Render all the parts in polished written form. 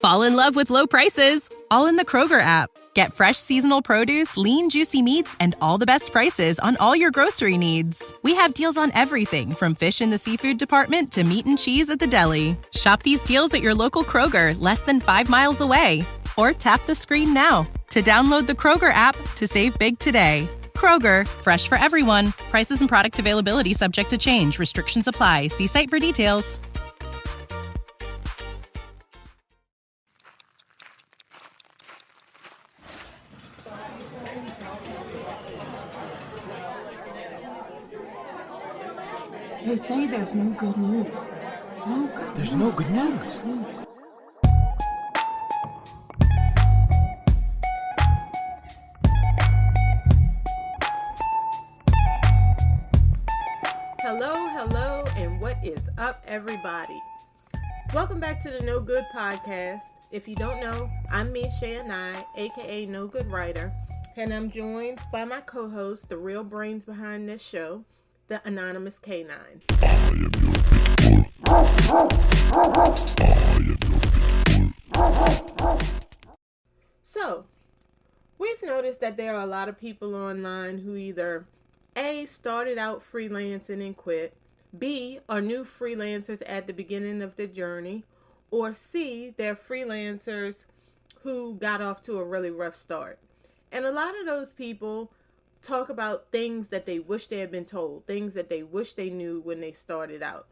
Fall in love with low prices, all in the Kroger app. Get fresh seasonal produce, lean, juicy meats, and all the best prices on all your grocery needs. We have deals on everything from fish in the seafood department to meat and cheese at the deli. Shop these deals at your local Kroger, less than 5 miles away. Or tap the screen now to download the Kroger app to save big today. Kroger, fresh for everyone. Prices and product availability subject to change. Restrictions apply. See site for details. They say there's no good news. There's no good news. Hello, and what is up, everybody? Welcome back to the No Good Podcast. If you don't know, I'm Mia Shay-Anai, aka No Good Writer, and I'm joined by my co-host, the real brains behind this show, the Anonymous K9. So, we've noticed that there are a lot of people online who either A, started out freelancing and quit, B, are new freelancers at the beginning of the journey, or C, they're freelancers who got off to a really rough start. And a lot of those people talk about things that they wish they had been told, things that they wish they knew when they started out.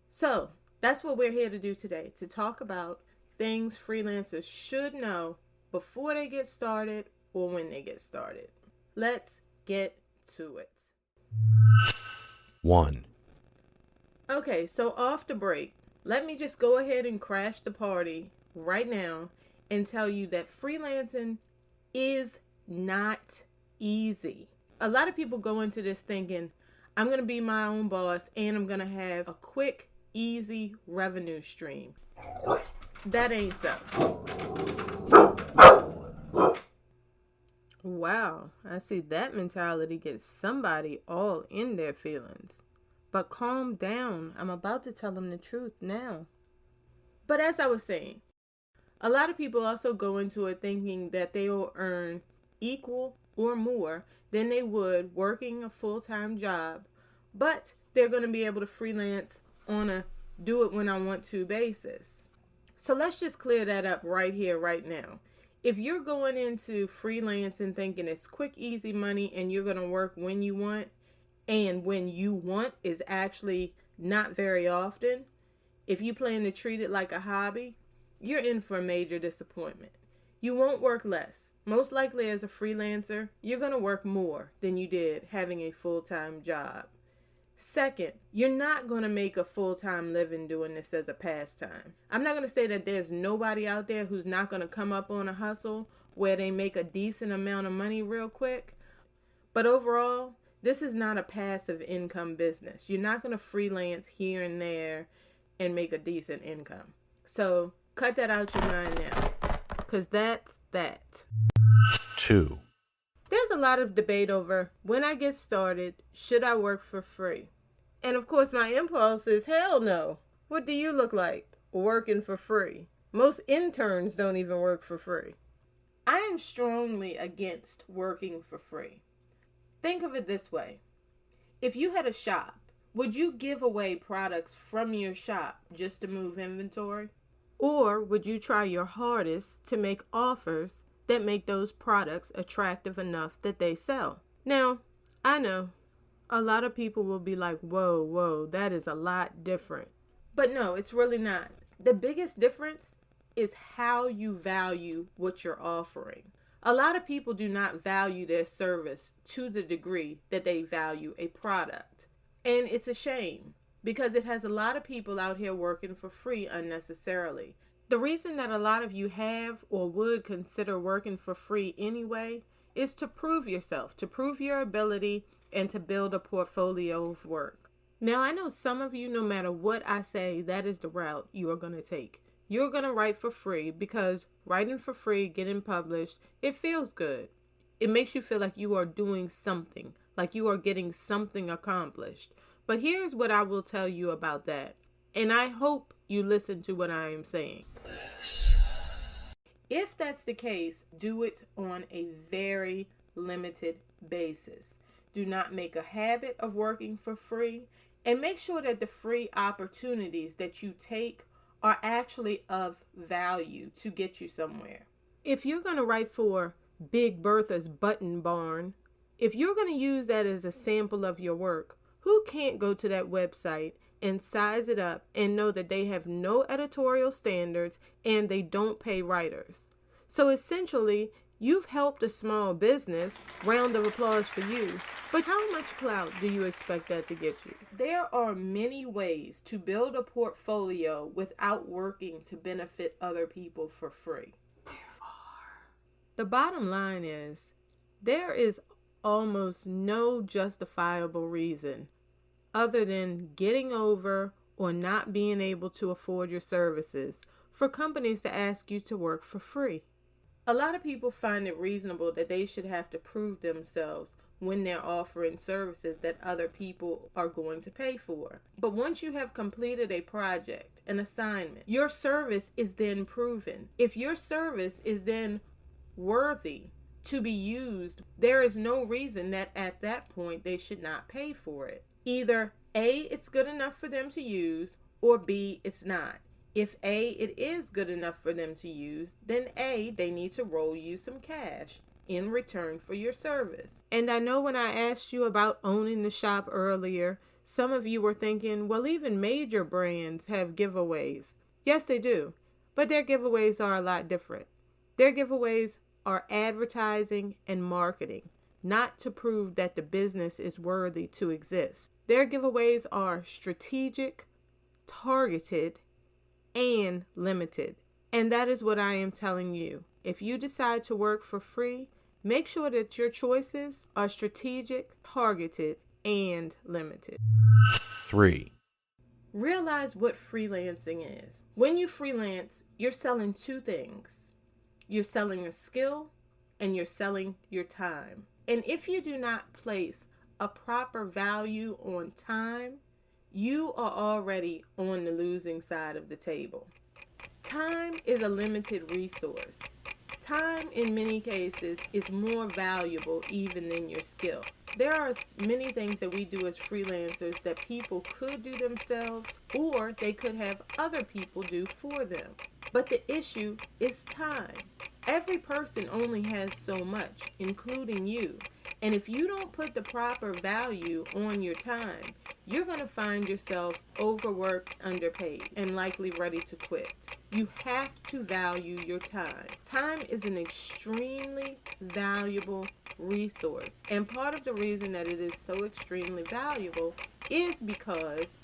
So, that's what we're here to do today, to talk about things freelancers should know before they get started or when they get started. Let's get to it. 1. Okay, so off the break, let me just go ahead and crash the party right now and tell you that freelancing is not easy. A lot of people go into this thinking, I'm going to be my own boss and I'm going to have a quick, easy revenue stream. That ain't so. Wow, I see that mentality gets somebody all in their feelings. But calm down, I'm about to tell them the truth now. But as I was saying, a lot of people also go into it thinking that they will earn equal or more than they would working a full-time job, but they're going to be able to freelance on a do-it-when-I-want-to basis. So let's just clear that up right here, right now. If you're going into freelancing thinking it's quick, easy money and you're going to work when you want, and when you want is actually not very often, if you plan to treat it like a hobby, you're in for a major disappointment. You won't work less. Most likely as a freelancer, you're going to work more than you did having a full-time job. Second, you're not going to make a full-time living doing this as a pastime. I'm not going to say that there's nobody out there who's not going to come up on a hustle where they make a decent amount of money real quick. But overall, this is not a passive income business. You're not going to freelance here and there and make a decent income. So cut that out your mind now, because that's that. 2. There's a lot of debate over when I get started, should I work for free? And of course, my impulse is hell no. What do you look like working for free? Most interns don't even work for free. I am strongly against working for free. Think of it this way. If you had a shop, would you give away products from your shop just to move inventory? Or would you try your hardest to make offers that make those products attractive enough that they sell? Now, I know a lot of people will be like, whoa, that is a lot different. But no, it's really not. The biggest difference is how you value what you're offering. A lot of people do not value their service to the degree that they value a product. And it's a shame because it has a lot of people out here working for free unnecessarily. The reason that a lot of you have or would consider working for free anyway is to prove yourself, to prove your ability, and to build a portfolio of work. Now, I know some of you, no matter what I say, that is the route you are going to take. You're going to write for free because writing for free, getting published, it feels good. It makes you feel like you are doing something, like you are getting something accomplished. But here's what I will tell you about that. And I hope you listen to what I am saying. Listen. If that's the case, do it on a very limited basis. Do not make a habit of working for free, and make sure that the free opportunities that you take are actually of value to get you somewhere. If you're going to write for Big Bertha's Button Barn, if you're going to use that as a sample of your work, who can't go to that website and size it up and know that they have no editorial standards and they don't pay writers? So essentially, you've helped a small business. Round of applause for you. But how much clout do you expect that to get you? There are many ways to build a portfolio without working to benefit other people for free. The bottom line is, there is almost no justifiable reason other than getting over or not being able to afford your services for companies to ask you to work for free. A lot of people find it reasonable that they should have to prove themselves when they're offering services that other people are going to pay for. But once you have completed a project, an assignment, your service is then proven. If your service is then worthy to be used, there is no reason that at that point they should not pay for it. Either A, it's good enough for them to use, or B, it's not. If A, it is good enough for them to use, then A, they need to roll you some cash in return for your service. And I know when I asked you about owning the shop earlier, some of you were thinking, well, even major brands have giveaways. Yes, they do, but their giveaways are a lot different. Their giveaways are advertising and marketing, not to prove that the business is worthy to exist. Their giveaways are strategic, targeted, and limited. And that is what I am telling you. If you decide to work for free, make sure that your choices are strategic, targeted, and limited. 3. Realize what freelancing is. When you freelance, you're selling two things. You're selling a skill and you're selling your time. And if you do not place a proper value on time, you are already on the losing side of the table. Time is a limited resource. Time, in many cases, is more valuable even than your skill. There are many things that we do as freelancers that people could do themselves, or they could have other people do for them. But the issue is time. Every person only has so much, including you. And if you don't put the proper value on your time, you're going to find yourself overworked, underpaid, and likely ready to quit. You have to value your time. Time is an extremely valuable resource. And part of the reason that it is so extremely valuable is because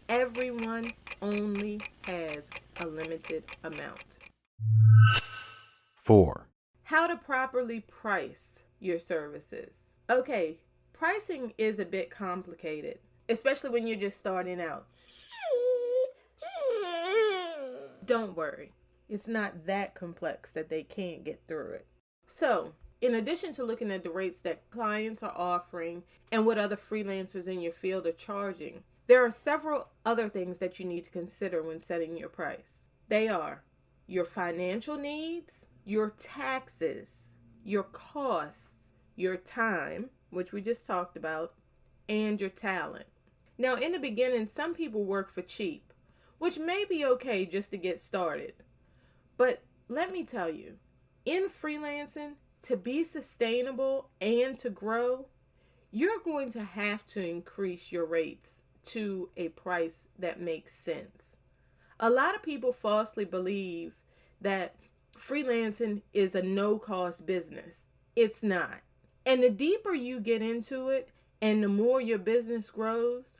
everyone only has a limited amount. 4. How to properly price your services. Okay, pricing is a bit complicated, especially when you're just starting out. Don't worry, it's not that complex that they can't get through it. So, in addition to looking at the rates that clients are offering and what other freelancers in your field are charging, there are several other things that you need to consider when setting your price. They are your financial needs, your taxes, your costs, your time, which we just talked about, and your talent. Now, in the beginning, some people work for cheap, which may be okay just to get started. But let me tell you, in freelancing, to be sustainable and to grow, you're going to have to increase your rates to a price that makes sense. A lot of people falsely believe that freelancing is a no-cost business. It's not. And the deeper you get into it and the more your business grows,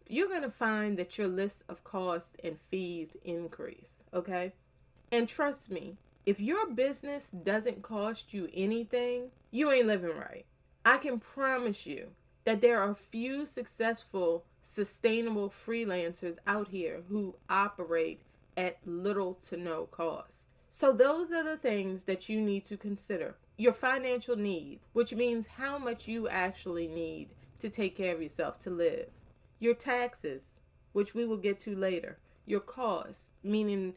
you're going to find that your list of costs and fees increase, okay? And trust me, if your business doesn't cost you anything, you ain't living right. I can promise you that there are few successful, sustainable freelancers out here who operate at little to no cost. So those are the things that you need to consider. Your financial need, which means how much you actually need to take care of yourself to live. Your taxes, which we will get to later. Your costs, meaning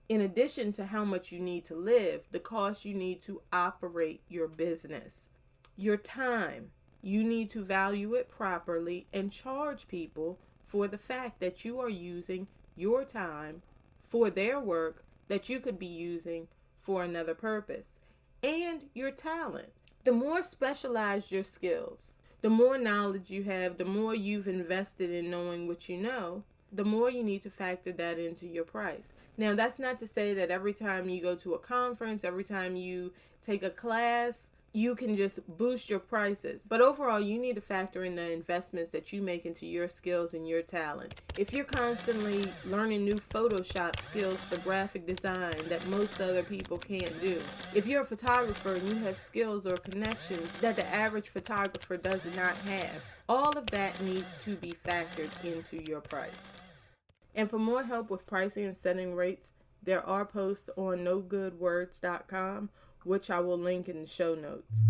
In addition to how much you need to live, the cost you need to operate your business. Your time. You need to value it properly and charge people for the fact that you are using your time for their work that you could be using for another purpose. And your talent. The more specialized your skills, the more knowledge you have, the more you've invested in knowing what you know, the more you need to factor that into your price. Now, that's not to say that every time you go to a conference, every time you take a class, you can just boost your prices. But overall, you need to factor in the investments that you make into your skills and your talent. If you're constantly learning new Photoshop skills for graphic design that most other people can't do, if you're a photographer and you have skills or connections that the average photographer does not have, all of that needs to be factored into your price. And for more help with pricing and setting rates, there are posts on nogoodwords.com, which I will link in the show notes.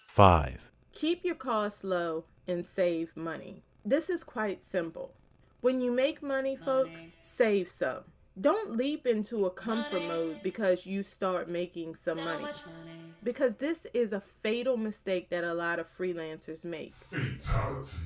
5. Keep your costs low and save money. This is quite simple. When you make money, folks, save some. Don't leap into a comfort mode because you start making some money. Because this is a fatal mistake that a lot of freelancers make. Fatality.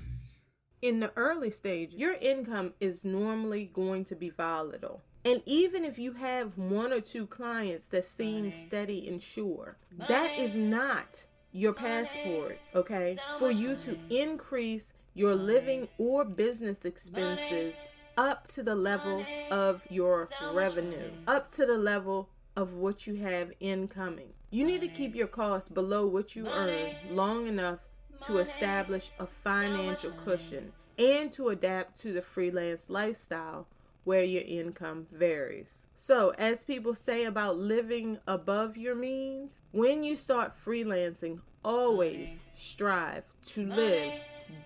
In the early stage, your income is normally going to be volatile. And even if you have one or two clients that seem steady and sure, that is not your passport, okay? For you to increase your living or business expenses up to the level of your revenue, up to the level of what you have incoming. You need to keep your costs below what you earn long enough to establish a financial cushion and to adapt to the freelance lifestyle where your income varies. So, as people say about living above your means, when you start freelancing, always strive to live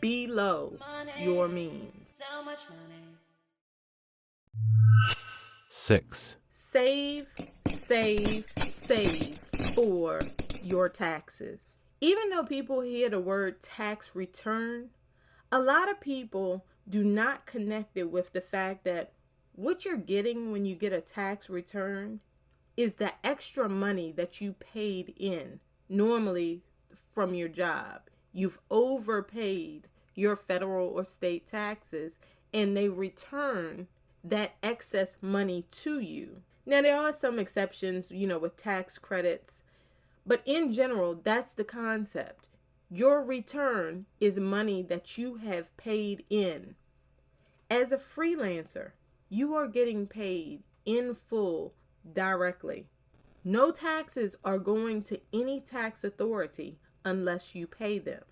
below your means. 6. Save for your taxes. Even though people hear the word tax return, a lot of people do not connect it with the fact that what you're getting when you get a tax return is the extra money that you paid in, normally from your job. You've overpaid your federal or state taxes, and they return that excess money to you. Now, there are some exceptions, with tax credits, but in general, that's the concept. Your return is money that you have paid in. As a freelancer, you are getting paid in full directly. No taxes are going to any tax authority unless you pay them.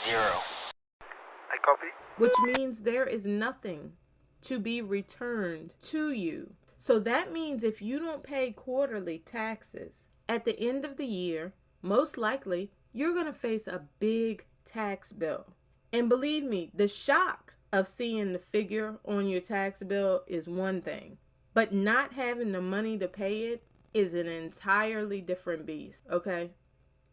0. I copy. Which means there is nothing to be returned to you. So that means if you don't pay quarterly taxes, at the end of the year, most likely, you're going to face a big tax bill. And believe me, the shock of seeing the figure on your tax bill is one thing, but not having the money to pay it is an entirely different beast, okay?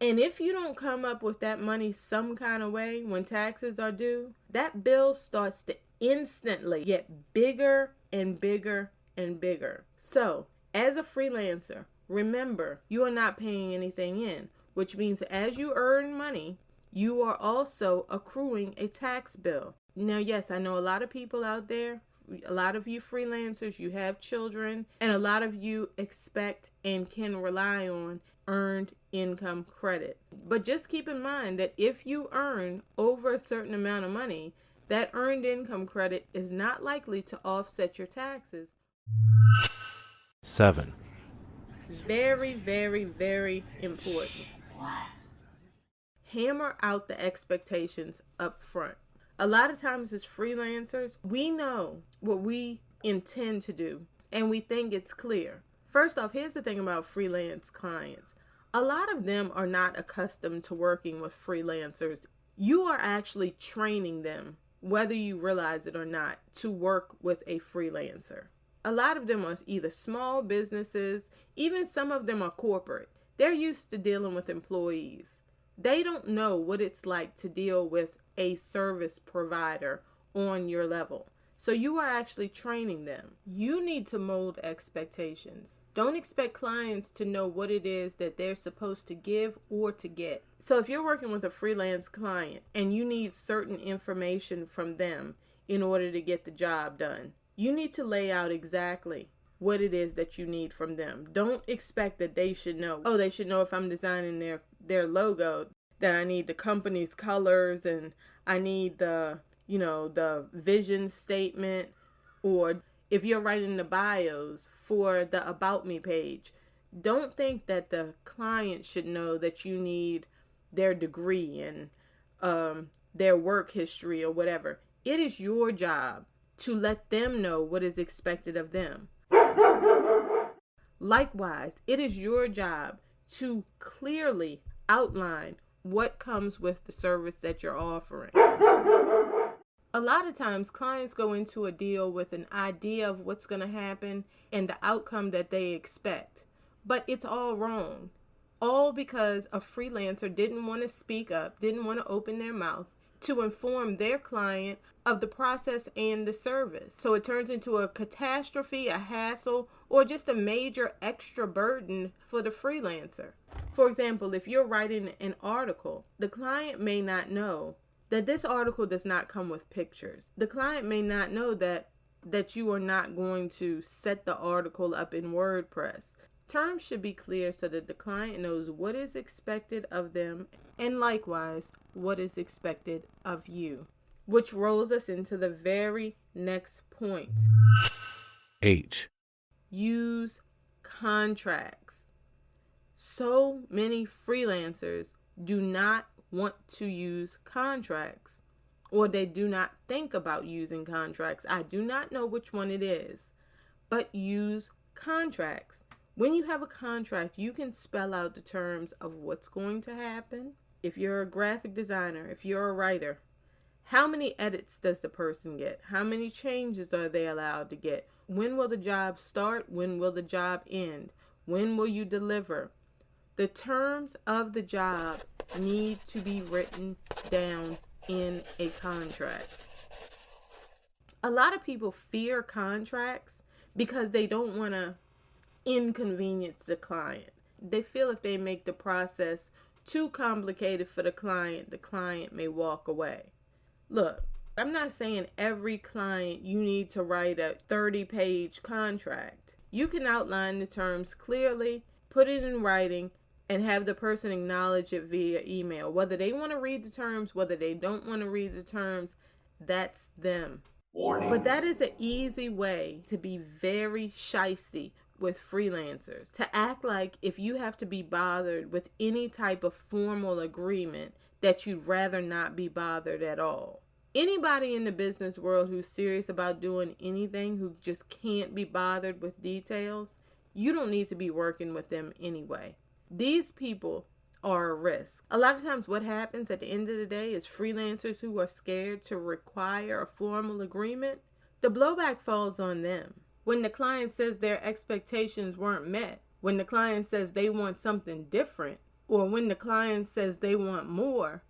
And if you don't come up with that money some kind of way when taxes are due, that bill starts to instantly get bigger and bigger and bigger. So, as a freelancer, remember, you are not paying anything in, which means as you earn money, you are also accruing a tax bill. Now, yes, I know a lot of people out there, a lot of you freelancers, you have children, and a lot of you expect and can rely on earned income credit. But just keep in mind that if you earn over a certain amount of money, that earned income credit is not likely to offset your taxes. 7. Very, very, very important. Hammer out the expectations up front. A lot of times as freelancers, we know what we intend to do and we think it's clear. First off, here's the thing about freelance clients. A lot of them are not accustomed to working with freelancers. You are actually training them, whether you realize it or not, to work with a freelancer. A lot of them are either small businesses, even some of them are corporate. They're used to dealing with employees. They don't know what it's like to deal with a service provider on your level. So you are actually training them. You need to mold expectations. Don't expect clients to know what it is that they're supposed to give or to get. So if you're working with a freelance client and you need certain information from them in order to get the job done, you need to lay out exactly what it is that you need from them. Don't expect that they should know. Oh, they should know if I'm designing their logo, that I need the company's colors and I need the vision statement, or if you're writing the bios for the About Me page, don't think that the client should know that you need their degree and their work history or whatever. It is your job to let them know what is expected of them. Likewise, it is your job to clearly outline what comes with the service that you're offering. A lot of times clients go into a deal with an idea of what's going to happen and the outcome that they expect. But it's all wrong. All because a freelancer didn't want to speak up, didn't want to open their mouth to inform their client of the process and the service. So it turns into a catastrophe, a hassle, or just a major extra burden for the freelancer. For example, if you're writing an article, the client may not know that this article does not come with pictures. The client may not know that you are not going to set the article up in WordPress. Terms should be clear so that the client knows what is expected of them and likewise what is expected of you. Which rolls us into the very next point. H. Use contracts. So many freelancers do not want to use contracts, or they do not think about using contracts. I do not know which one it is, but use contracts. When you have a contract, you can spell out the terms of what's going to happen. If you're a graphic designer, if you're a writer, how many edits does the person get? How many changes are they allowed to get? When will the job start? When will the job end? When will you deliver? The terms of the job need to be written down in a contract. A lot of people fear contracts because they don't want to inconvenience the client. They feel if they make the process too complicated for the client may walk away. Look, I'm not saying every client you need to write a 30-page contract. You can outline the terms clearly, put it in writing, and have the person acknowledge it via email. Whether they want to read the terms, whether they don't want to read the terms, that's them. Warning. But that is an easy way to be very shysty with freelancers. To act like if you have to be bothered with any type of formal agreement, that you'd rather not be bothered at all. Anybody in the business world who's serious about doing anything, who just can't be bothered with details, you don't need to be working with them anyway. These people are a risk. A lot of times what happens at the end of the day is freelancers who are scared to require a formal agreement, the blowback falls on them. When the client says their expectations weren't met, when the client says they want something different, or when the client says they want more,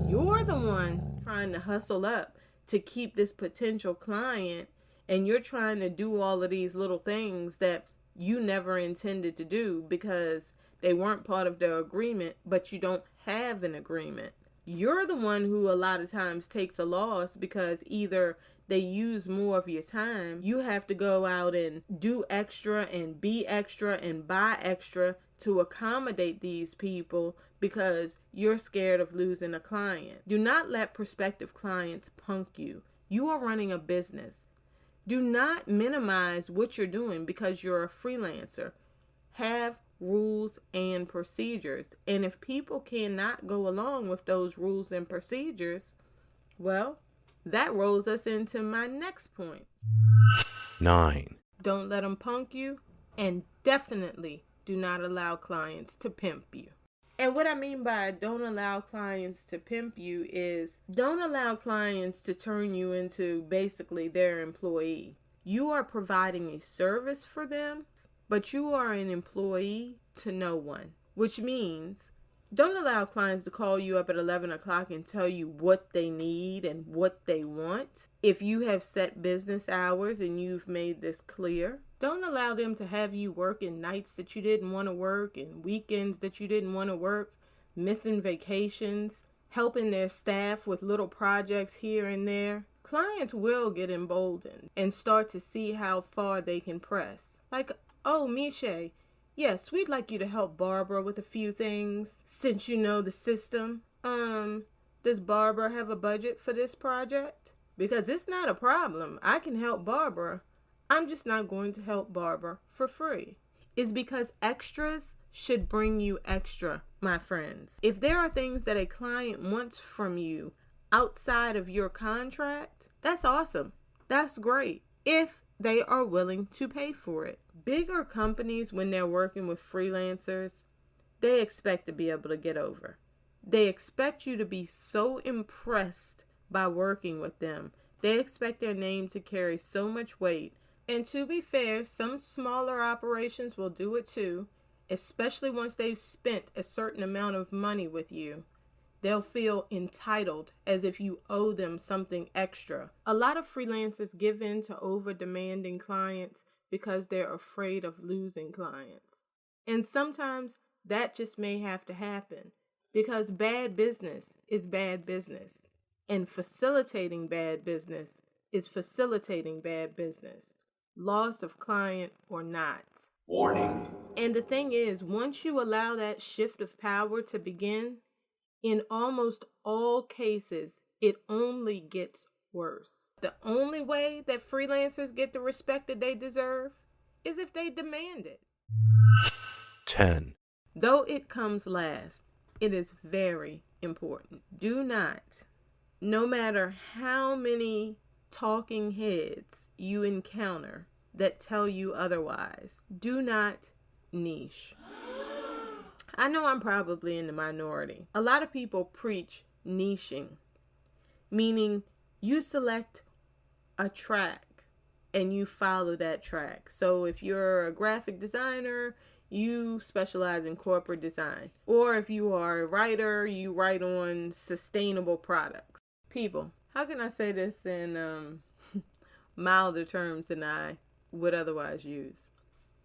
you're the one trying to hustle up to keep this potential client, and you're trying to do all of these little things that you never intended to do because they weren't part of the agreement, but you don't have an agreement. You're the one who a lot of times takes a loss because either they use more of your time, you have to go out and do extra and be extra and buy extra to accommodate these people because you're scared of losing a client. Do not let prospective clients punk you. You are running a business. Do not minimize what you're doing because you're a freelancer. Have rules and procedures. And if people cannot go along with those rules and procedures, well, that rolls us into my next point. 9. Don't let them punk you, and definitely do not allow clients to pimp you. And what I mean by don't allow clients to pimp you is don't allow clients to turn you into basically their employee. You are providing a service for them, but you are an employee to no one, which means Don't allow clients to call you up at 11 o'clock and tell you what they need and what they want. If you have set business hours and you've made this clear, don't allow them to have you working nights that you didn't want to work and weekends that you didn't want to work, missing vacations, helping their staff with little projects here and there. Clients will get emboldened and start to see how far they can press. Like, oh, Miche, yes, we'd like you to help Barbara with a few things since you know the system. Does Barbara have a budget for this project? Because it's not a problem. I can help Barbara. I'm just not going to help Barbara for free. It's because extras should bring you extra, my friends. If there are things that a client wants from you outside of your contract, that's awesome. That's great. If they are willing to pay for it. Bigger companies, when they're working with freelancers, they expect to be able to get over. They expect you to be so impressed by working with them. They expect their name to carry so much weight. And to be fair, some smaller operations will do it too, especially once they've spent a certain amount of money with you. They'll feel entitled, as if you owe them something extra. A lot of freelancers give in to over-demanding clients because they're afraid of losing clients. And sometimes that just may have to happen because bad business is bad business. And facilitating bad business is facilitating bad business. Loss of client or not. Warning. And the thing is, once you allow that shift of power to begin, in almost all cases, it only gets worse. The only way that freelancers get the respect that they deserve is if they demand it. 10, Though it comes last, it is very important. Do not, no matter how many talking heads you encounter that tell you otherwise, do not niche. I know I'm probably in the minority. A lot of people preach niching, meaning you select a track and you follow that track. So if you're a graphic designer, you specialize in corporate design. Or if you are a writer, you write on sustainable products. People, how can I say this in milder terms than I would otherwise use?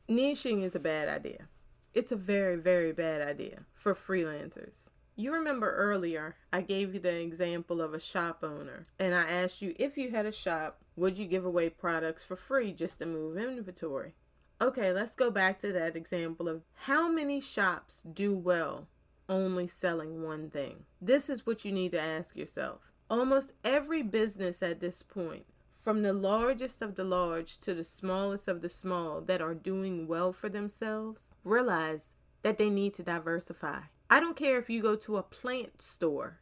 Niching is a bad idea. It's a very, very bad idea for freelancers. You remember earlier, I gave you the example of a shop owner, and I asked you, if you had a shop, would you give away products for free just to move inventory? Okay, let's go back to that example of how many shops do well only selling one thing. This is what you need to ask yourself. Almost every business at this point, from the largest of the large to the smallest of the small that are doing well for themselves, realize that they need to diversify. I don't care if you go to a plant store.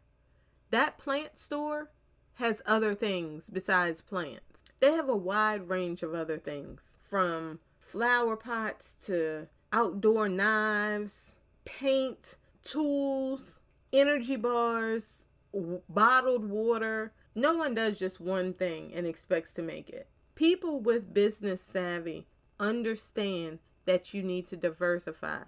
That plant store has other things besides plants. They have a wide range of other things, from flower pots to outdoor knives, paint, tools, energy bars, bottled water. No one does just one thing and expects to make it. People with business savvy understand that you need to diversify.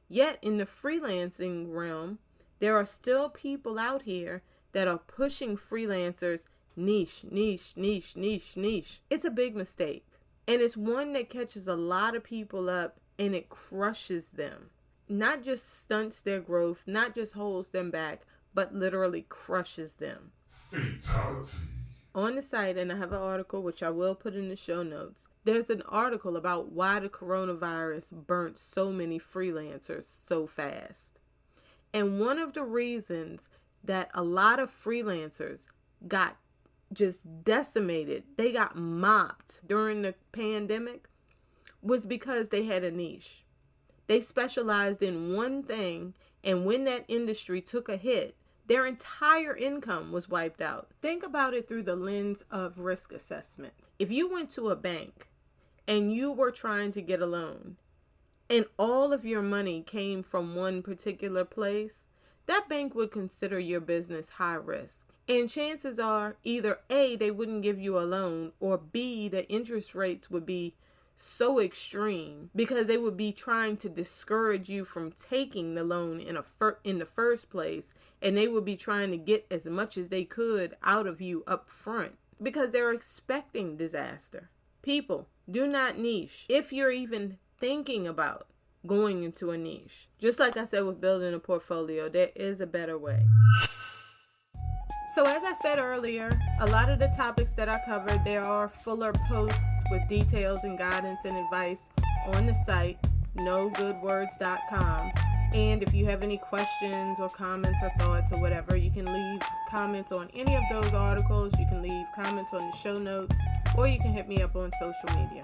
Yet in the freelancing realm, there are still people out here that are pushing freelancers niche, niche, niche, niche, niche. It's a big mistake. And it's one that catches a lot of people up and it crushes them. Not just stunts their growth, not just holds them back, but literally crushes them. Fatality. On the site, and I have an article which I will put in the show notes, there's an article about why the coronavirus burnt so many freelancers so fast. And one of the reasons that a lot of freelancers got just decimated, they got mopped during the pandemic, was because they had a niche. They specialized in one thing, and when that industry took a hit, their entire income was wiped out. Think about it through the lens of risk assessment. If you went to a bank and you were trying to get a loan and all of your money came from one particular place, that bank would consider your business high risk. And chances are either A, they wouldn't give you a loan, or B, the interest rates would be so extreme because they would be trying to discourage you from taking the loan in the first place, and they would be trying to get as much as they could out of you up front because they're expecting disaster. People, do not niche. If you're even thinking about going into a niche, just like I said with building a portfolio, there is a better way. So as I said earlier, a lot of the topics that I covered, there are fuller posts with details and guidance and advice on the site, nogoodwords.com. And if you have any questions or comments or thoughts or whatever, you can leave comments on any of those articles. You can leave comments on the show notes, or you can hit me up on social media.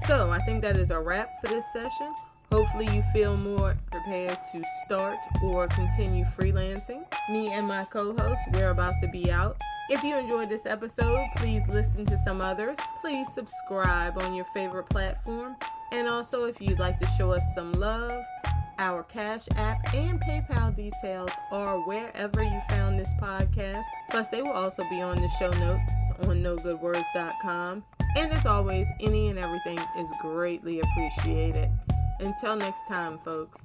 So I think that is a wrap for this session. Hopefully you feel more prepared to start or continue freelancing. Me and my co-host, we're about to be out. If you enjoyed this episode, please listen to some others. Please subscribe on your favorite platform. And also, if you'd like to show us some love, our Cash App and PayPal details are wherever you found this podcast. Plus, they will also be on the show notes on nogoodwords.com. And as always, any and everything is greatly appreciated. Until next time, folks.